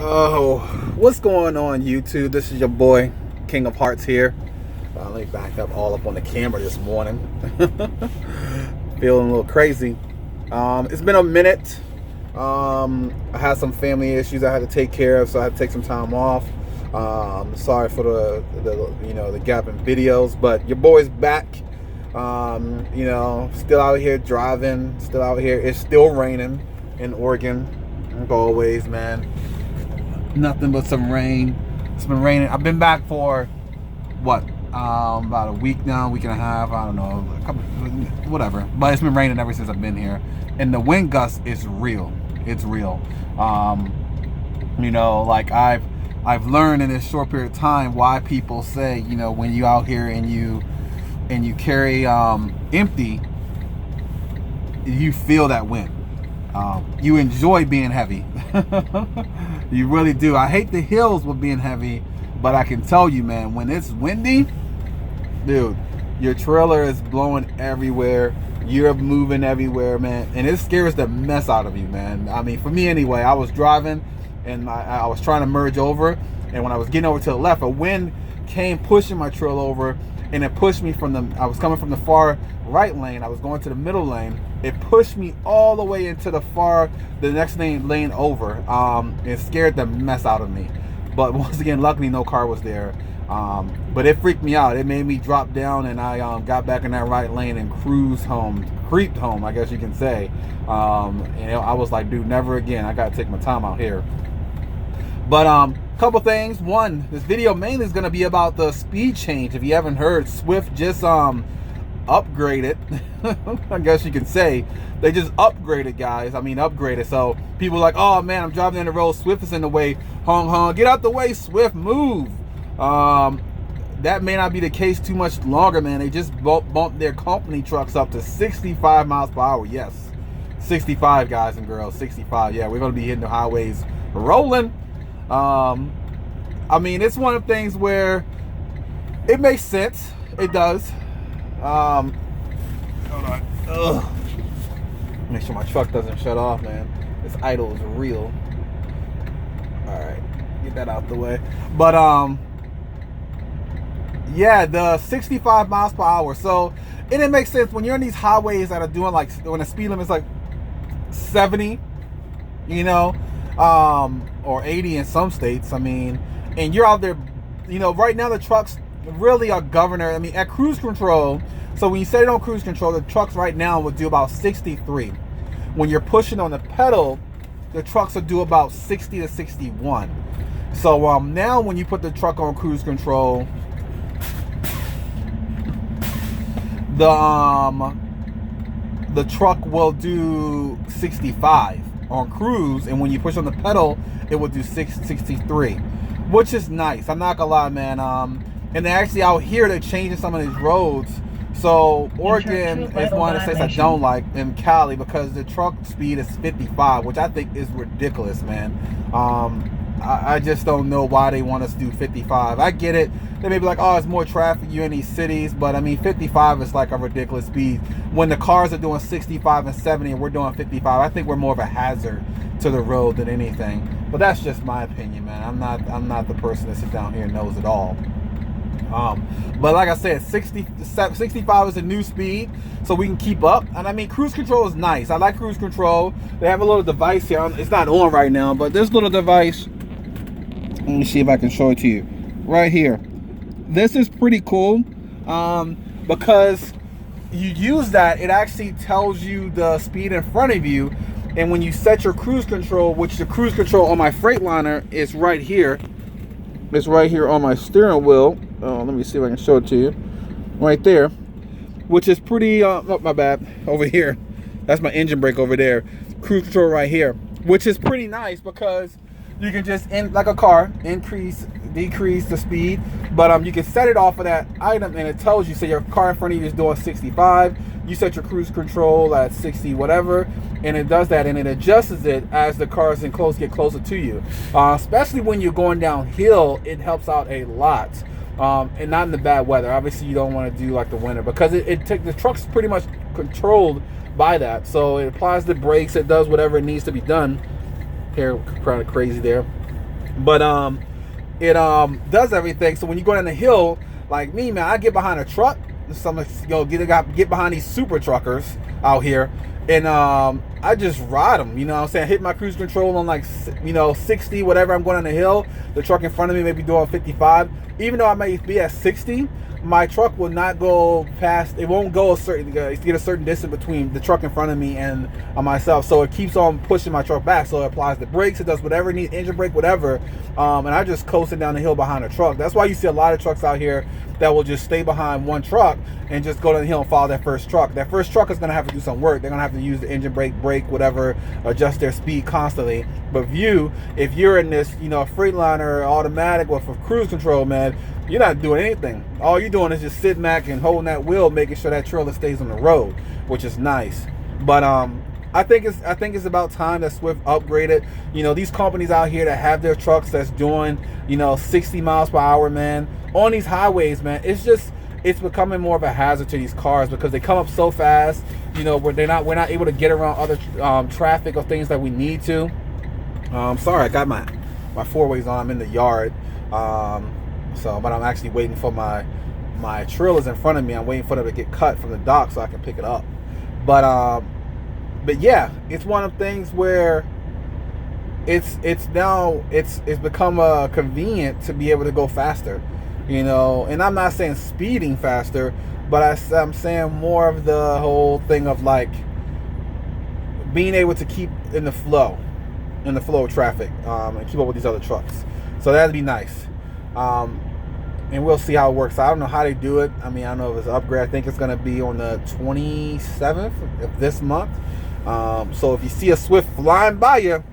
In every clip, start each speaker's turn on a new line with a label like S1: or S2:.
S1: Oh, what's going on YouTube? This is your boy, King of Hearts here. Finally backed up all up on the camera this morning. Feeling a little crazy. It's been a minute. I had some family issues I had to take care of, so I had to take some time off. Sorry for the gap in videos, but your boy's back. Still out here driving, still out here. It's still raining in Oregon, like always, man. Nothing but some rain. It's been raining. I've been back for what? About a week now, week and a half. I don't know, whatever. But it's been raining ever since I've been here, and the wind gust is real. It's real. Like I've learned in this short period of time why people say, when you out here and you carry empty, you feel that wind. You enjoy being heavy. You really do. I hate the hills with being heavy, but I can tell you, man, when it's windy, dude, your trailer is blowing everywhere. You're moving everywhere, man, and it scares the mess out of you, man. I mean, for me anyway, I was driving and I was trying to merge over, and when I was getting over to the left, a wind came pushing my trailer over, and it pushed me I was coming from the far right lane, I was going to the middle lane. It pushed me all the way into the next lane over. It scared the mess out of me. But once again, luckily no car was there. But it freaked me out. It made me drop down, and I got back in that right lane and creeped home, I guess you can say. I was like, dude, never again. I got to take my time out here. But couple things. One, this video mainly is going to be about the speed change. If you haven't heard, Swift just upgraded. I guess you can say they just upgraded, guys. I mean, upgraded. So people are like, oh man, I'm driving down the road, Swift is in the way. Hong hong, get out the way, Swift, move. That may not be the case too much longer, man. They just bumped their company trucks up to 65 miles per hour. Yes, 65, guys and girls, 65. Yeah, we're gonna be hitting the highways rolling. I mean, it's one of the things where it makes sense. It does. Hold on. Ugh. Make sure my truck doesn't shut off, man. This idle is real. Alright, get that out the way. But yeah, the 65 miles per hour. So it makes sense when you're on these highways that are doing when the speed limit is like 70, or 80 in some states. I mean, and you're out there, right now the trucks really are governor. I mean, at cruise control, so when you set it on cruise control, the trucks right now would do about 63. When you're pushing on the pedal, the trucks will do about 60 to 61. So now when you put the truck on cruise control, the truck will do 65 on cruise, and when you push on the pedal, it will do 63, which is nice. I'm not gonna lie, man. And actually out here they're changing some of these roads. So Oregon is one of the states I don't like, in Cali, because the truck speed is 55, which I think is ridiculous, man. I just don't know why they want us to do 55. I get it. They may be like, oh, it's more traffic, you're in these cities, but I mean, 55 is like a ridiculous speed. When the cars are doing 65 and 70 and we're doing 55, I think we're more of a hazard to the road than anything. But that's just my opinion, man. I'm not the person that sits down here and knows it all. But like I said, 65 is a new speed, so we can keep up. And I mean, cruise control is nice. I like cruise control. They have a little device here. It's not on right now, but this little device, let me see if I can show it to you right here. This is pretty cool, because you use that, it actually tells you the speed in front of you. And when you set your cruise control, which the cruise control on my Freightliner is right here. It's right here on my steering wheel. Let me see if I can show it to you. Right there. Which is pretty, oh, my bad. Over here. That's my engine brake over there. Cruise control right here. Which is pretty nice because you can just, like a car, increase, decrease the speed. But you can set it off of that item, and it tells you, say your car in front of you is doing 65. You set your cruise control at 60 whatever, and it does that, and it adjusts it as the cars get closer to you. Especially when you're going downhill, it helps out a lot. And not in the bad weather. Obviously, you don't want to do like the winter, because the truck's pretty much controlled by that. So it applies the brakes, it does whatever it needs to be done. Hair kind of crazy there. But it does everything. So when you go down the hill, like me, man, I get behind a truck. Get behind these super truckers out here, and I just ride them. You know what I'm saying? I hit my cruise control on like 60, whatever. I'm going down the hill. The truck in front of me may be doing 55. Even though I may be at 60, my truck will not go past. It won't go get a certain distance between the truck in front of me and myself. So it keeps on pushing my truck back. So it applies the brakes. It does whatever it needs, engine brake, whatever. And I just coasting down the hill behind a truck. That's why you see a lot of trucks out here that will just stay behind one truck and just go down the hill and follow that first truck. That first truck is going to have to do some work. They're going to have to use the engine brake, whatever, adjust their speed constantly. But if you're in this, Freightliner automatic or for cruise control, man, you're not doing anything. All you're doing is just sitting back and holding that wheel, making sure that trailer stays on the road, which is nice. But I think it's about time that Swift upgraded. These companies out here that have their trucks that's doing 60 miles per hour, man, on these highways, man. It's becoming more of a hazard to these cars because they come up so fast. Where we're not able to get around other traffic or things that we need to. Sorry, I got my four-ways on. I'm in the yard. But I'm actually waiting for my trailers in front of me. I'm waiting for them to get cut from the dock so I can pick it up. But yeah, it's one of the things where it's become convenient to be able to go faster, And I'm not saying speeding faster, but I'm saying more of the whole thing of like being able to keep in the flow of traffic and keep up with these other trucks. So that'd be nice. And we'll see how it works. I don't know how they do it. I don't know if it's an upgrade. I think it's going to be on the 27th of this month. So if you see a Swift flying by you,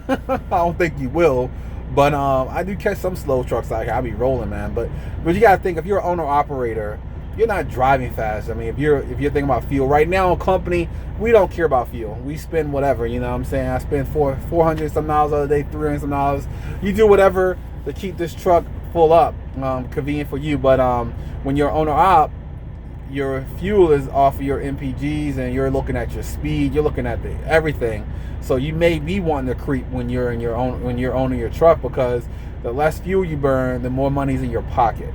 S1: I don't think you will. But I do catch some slow trucks out here. I'll be rolling, man. But you got to think, if you're an owner-operator, you're not driving fast. If you're thinking about fuel. Right now in company, we don't care about fuel. We spend whatever, you know what I'm saying? I spend 400 some miles the other day, 300 some miles. You do whatever to keep this truck full up, convenient for you. But when you're owner op, your fuel is off of your MPGs, and you're looking at your speed, you're looking at everything. So you may be wanting to creep when you're owning your truck, because the less fuel you burn, the more money's in your pocket.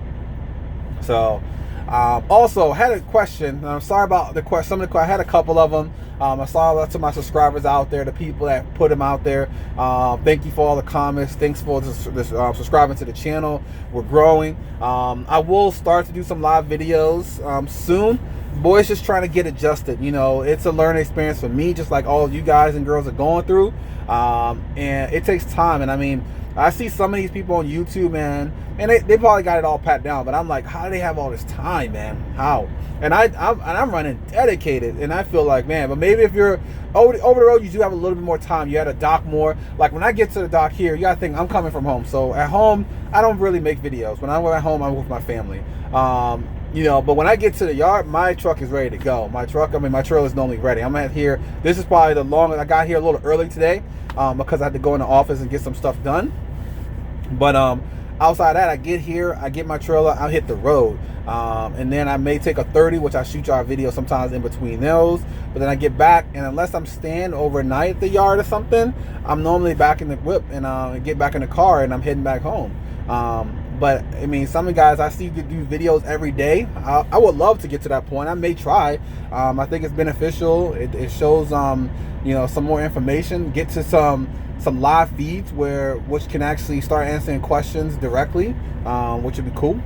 S1: So also had a question. I'm sorry about the question. I had a couple of them. I saw lots of my subscribers out there, the people that put them out there. Thank you for all the comments. Thanks for subscribing to the channel. We're growing. I will start to do some live videos soon. Boys, just trying to get adjusted. It's a learning experience for me, just like all you guys and girls are going through. And it takes time. And I see some of these people on YouTube, man, and they probably got it all pat down, but I'm like, how do they have all this time, man? How? And I'm running dedicated, and I feel like, man, but maybe if you're over the road, you do have a little bit more time. You had to dock more. Like when I get to the dock here, you gotta think I'm coming from home. So at home, I don't really make videos. When I'm at home, I'm with my family. But when I get to the yard, my truck is ready to go. My trailer is normally ready. I'm at here. This is probably the longest. I got here a little early today because I had to go in the office and get some stuff done. But outside of that, I get here, I get my trailer, I'll hit the road. And then I may take a 30, which I shoot y'all videos sometimes in between those. But then I get back, and unless I'm staying overnight at the yard or something, I'm normally back in the whip and get back in the car, and I'm heading back home. But some of the guys I see do videos every day. I would love to get to that point. I may try. I think it's beneficial. It shows some more information. Get to some live feeds which can actually start answering questions directly, which would be cool.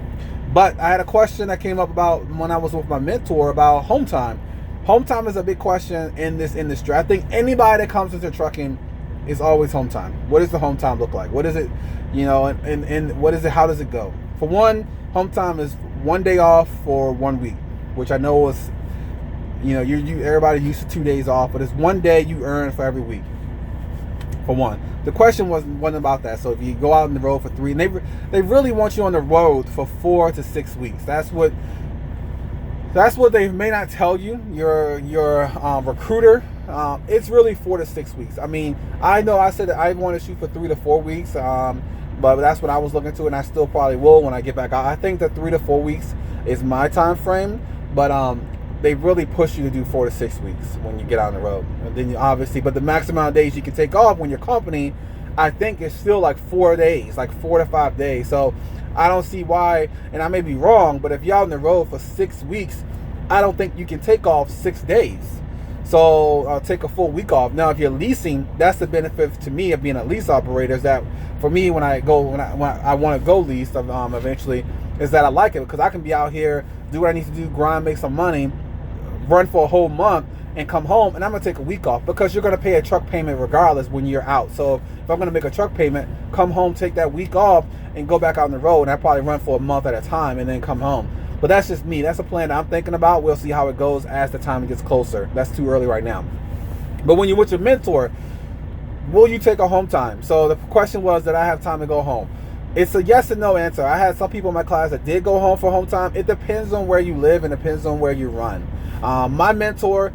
S1: But I had a question that came up about when I was with my mentor about home time. Home time is a big question in this industry. I think anybody that comes into trucking is always home time. What does the home time look like? What is it? And what is it? How does it go? For one, home time is 1 day off for 1 week, which I know is, everybody used to 2 days off, but it's 1 day you earn for every week. For one, the question wasn't about that. So if you go out on the road for 3, and they really want you on the road for 4 to 6 weeks. That's what they may not tell you. Your recruiter. It's really 4 to 6 weeks. I know I said that I want to shoot for 3 to 4 weeks, but that's what I was looking to, and I still probably will when I get back out. I think that 3 to 4 weeks is my time frame, but they really push you to do 4 to 6 weeks when you get out on the road. And then but the maximum amount of days you can take off when your company I think it's still like 4 days, like 4 to 5 days. So I don't see why, and I may be wrong, but if you're on the road for 6 weeks, I don't think you can take off 6 days. So take a full week off. Now, if you're leasing, that's the benefit to me of being a lease operator. Is that for me when I want to go lease eventually, is that I like it because I can be out here, do what I need to do, grind, make some money, run for a whole month, and come home, and I'm gonna take a week off because you're gonna pay a truck payment regardless when you're out. So if I'm gonna make a truck payment, come home, take that week off, and go back out on the road, and I probably run for a month at a time and then come home. But that's just me. That's a plan that I'm thinking about. We'll see how it goes as the time gets closer. That's too early right now. But when you're with your mentor, will you take a home time? So the question was, did I have time to go home? It's a yes and no answer. I had some people in my class that did go home for home time. It depends on where you live and depends on where you run. My mentor,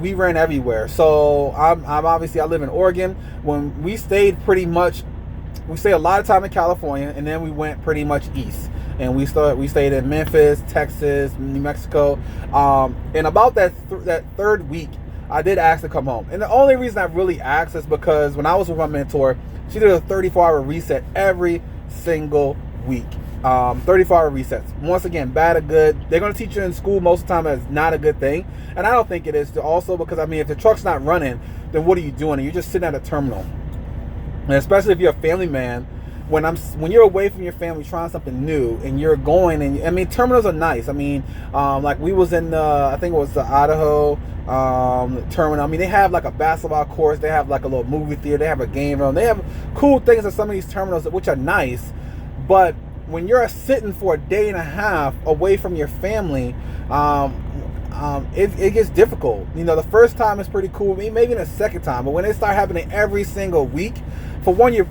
S1: we ran everywhere. So I'm obviously, I live in Oregon. When we stayed we stayed a lot of time in California, and then we went pretty much east. And we stayed in Memphis, Texas, New Mexico. And about that third week, I did ask to come home. And the only reason I really asked is because when I was with my mentor, she did a 34-hour reset every single week. 34-hour resets. Once again, bad or good. They're going to teach you in school most of the time as not a good thing. And I don't think it is also because, I mean, if the truck's not running, then what are you doing? You're just sitting at a terminal. And especially if you're a family man, when you're away from your family trying something new and you're going, and I mean, terminals are nice. I mean, like we was in I think it was the Idaho terminal. I mean, they have like a basketball course, they have like a little movie theater, they have a game room, they have cool things at some of these terminals which are nice. But when you're sitting for a day and a half away from your family, it gets difficult. You know, the first time is pretty cool, maybe the second time, but when it start happening every single week, for one, you're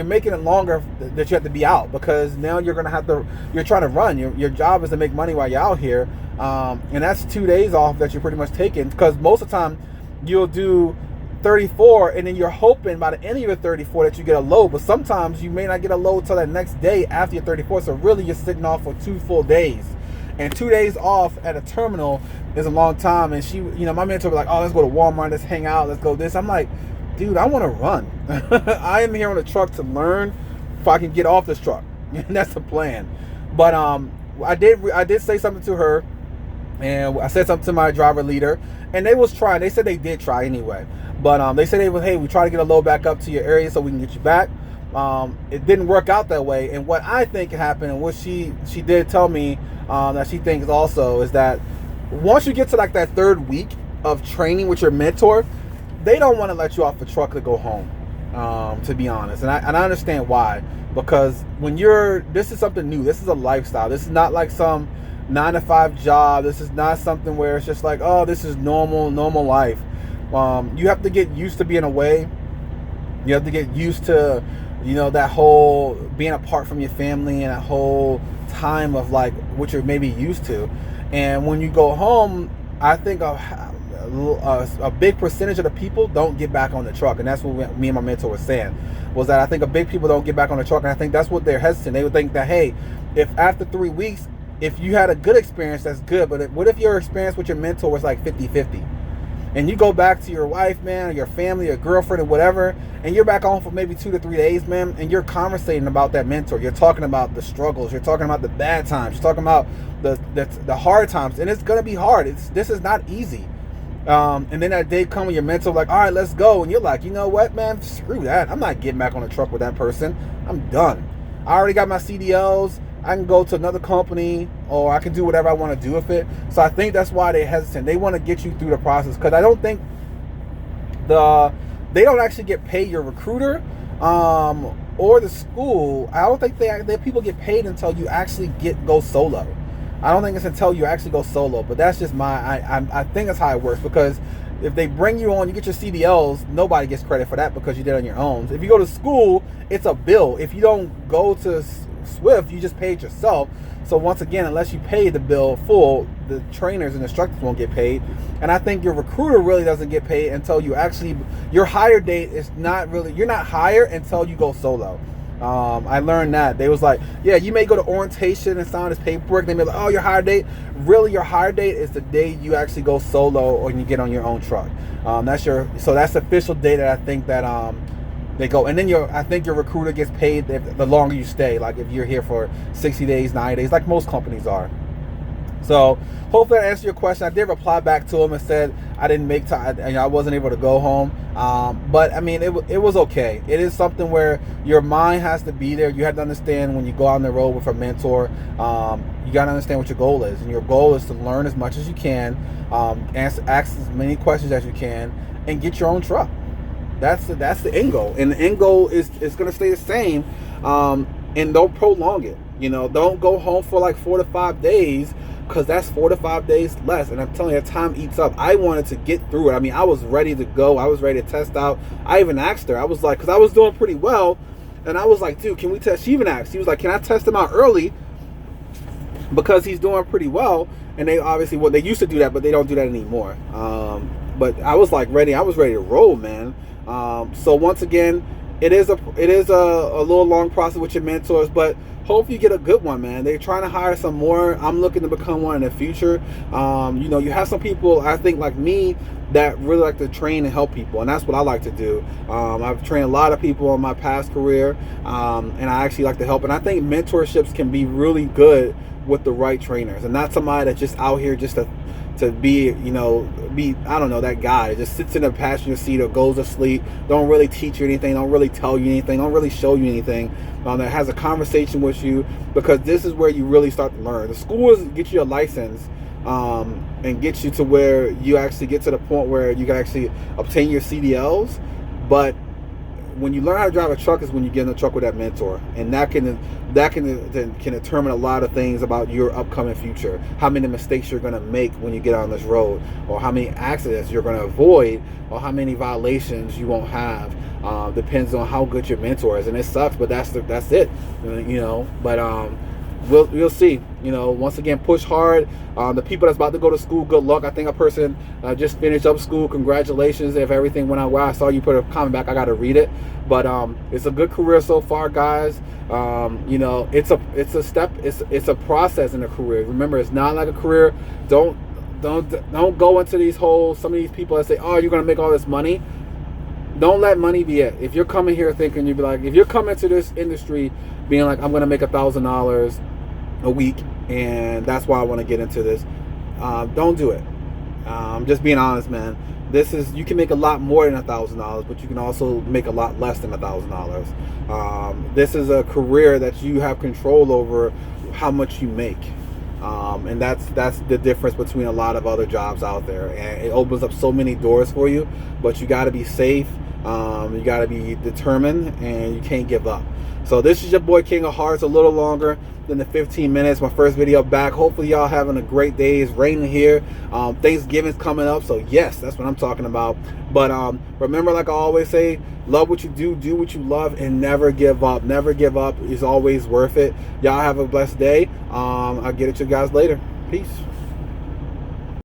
S1: making it longer that you have to be out, because now you're trying to run. Your job is to make money while you're out here, and that's 2 days off that you're pretty much taking, because most of the time you'll do 34, and then you're hoping by the end of your 34 that you get a load, but sometimes you may not get a load till the next day after your 34. So really, you're sitting off for 2 full days, and 2 days off at a terminal is a long time. And she, my mentor was like, "Oh, let's go to Walmart, let's hang out, let's go this." I'm like, dude, I want to run. I am here on the truck to learn if I can get off this truck. That's the plan. But I did say something to her, and I said something to my driver leader, and they was trying. They said they did try anyway, but they said hey, we try to get a load back up to your area so we can get you back. It didn't work out that way, and what I think happened, and what she did tell me that she thinks also, is that once you get to like that third week of training with your mentor, they don't want to let you off the truck to go home, to be honest. And I understand why, because this is something new. This is a lifestyle. This is not like some 9-to-5 job. This is not something where it's just like, oh, this is normal life. You have to get used to being away. You have to get used to, that whole being apart from your family and that whole time of like what you're maybe used to. And when you go home, I think a big percentage of the people don't get back on the truck. And that's what me and my mentor was saying, was that I think a big people don't get back on the truck. And I think that's what they're hesitant. They would think that, hey, if after 3 weeks, if you had a good experience, that's good. But what if your experience with your mentor was like 50-50? And you go back to your wife, man, or your family, or girlfriend, or whatever, and you're back home for maybe 2 to 3 days, man, and you're conversating about that mentor. You're talking about the struggles. You're talking about the bad times. You're talking about the hard times. And it's going to be hard. This is not easy. And then that day come when your mentor like, all right, let's go. And you're like, you know what, man, screw that. I'm not getting back on the truck with that person. I'm done. I already got my CDLs. I can go to another company, or I can do whatever I want to do with it. So I think that's why they're hesitant. They want to get you through the process, because I don't think they don't actually get paid. Your recruiter or the school, I don't think they people get paid until you actually go solo. I don't think it's until you actually go solo, but that's just I think that's how it works, because if they bring you on, you get your CDLs, nobody gets credit for that because you did it on your own. If you go to school, it's a bill. If you don't go to Swift, you just paid yourself. So once again, unless you pay the bill full, the trainers and instructors won't get paid. And I think your recruiter really doesn't get paid until your hire date is not really, you're not hired until you go solo. I learned that. They was like, yeah, you may go to orientation and sign this paperwork. They be like, oh, your hire date. Really, your hire date is the day you actually go solo or you get on your own truck. That's the official date that I think that They go, and then I think your recruiter gets paid the longer you stay. Like if you're here for 60 days, 90 days, like most companies are. So hopefully that answered your question. I did reply back to him and said I didn't make time. I wasn't able to go home. But I mean, it was okay. It is something where your mind has to be there. You have to understand when you go out on the road with a mentor. You got to understand what your goal is, and your goal is to learn as much as you can, ask as many questions as you can, and get your own truck. That's the end goal, and the end goal is going to stay the same. And don't prolong it. Don't go home for like 4 to 5 days, because that's 4 to 5 days less. And I'm telling you, time eats up. I wanted to get through it. I mean, I was ready to go. I was ready to test out. I even asked her. I was like, because I was doing pretty well, and I was like, dude, can we test? She even asked. He was like, can I test him out early? Because he's doing pretty well. And they obviously, they used to do that, but they don't do that anymore. But I was like ready. I was ready to roll, man. So once again, it is a little long process with your mentors, but hopefully you get a good one, man. They're trying to hire some more. I'm looking to become one in the future. You have some people, I think, like me, that really like to train and help people, and that's what I like to do. I've trained a lot of people in my past career, and I actually like to help. And I think mentorships can be really good with the right trainers, and not somebody that's just out here just to be, I don't know, that guy that just sits in a passenger seat or goes to sleep, don't really teach you anything, don't really tell you anything, don't really show you anything, that has a conversation with you, because this is where you really start to learn. The schools get you a license, and get you to where you actually get to the point where you can actually obtain your CDLs, but when you learn how to drive a truck is when you get in the truck with that mentor, and that can determine a lot of things about your upcoming future. How many mistakes you're going to make when you get on this road, or how many accidents you're going to avoid, or how many violations you won't have. Depends on how good your mentor is, and it sucks, but that's it. But we'll see. Once again, push hard. The people that's about to go to school, good luck. I think a person just finished up school. Congratulations if everything went out well. I saw you put a comment back. I got to read it. But it's a good career so far, guys. It's a step. It's a process in a career. Remember, it's not like a career. Don't go into these holes. Some of these people that say, "Oh, you're gonna make all this money." Don't let money be it. If you're coming here thinking, you'd be like, if you're coming to this industry being like, I'm gonna make $1,000 a week, and that's why I want to get into this. Don't do it. Just being honest, man. You can make a lot more than $1,000, but you can also make a lot less than $1,000. This is a career that you have control over how much you make, and that's the difference between a lot of other jobs out there. And it opens up so many doors for you, but you got to be safe. You got to be determined, and you can't give up. So this is your boy King of Hearts. A little longer than the 15 minutes. My first video back. Hopefully y'all having a great day. It's raining here. Thanksgiving's coming up, so yes, that's what I'm talking about. But remember, like I always say, love what you do what you love, and never give up. Never give up. It's always worth it. Y'all have a blessed day. I'll get it to you guys later. Peace.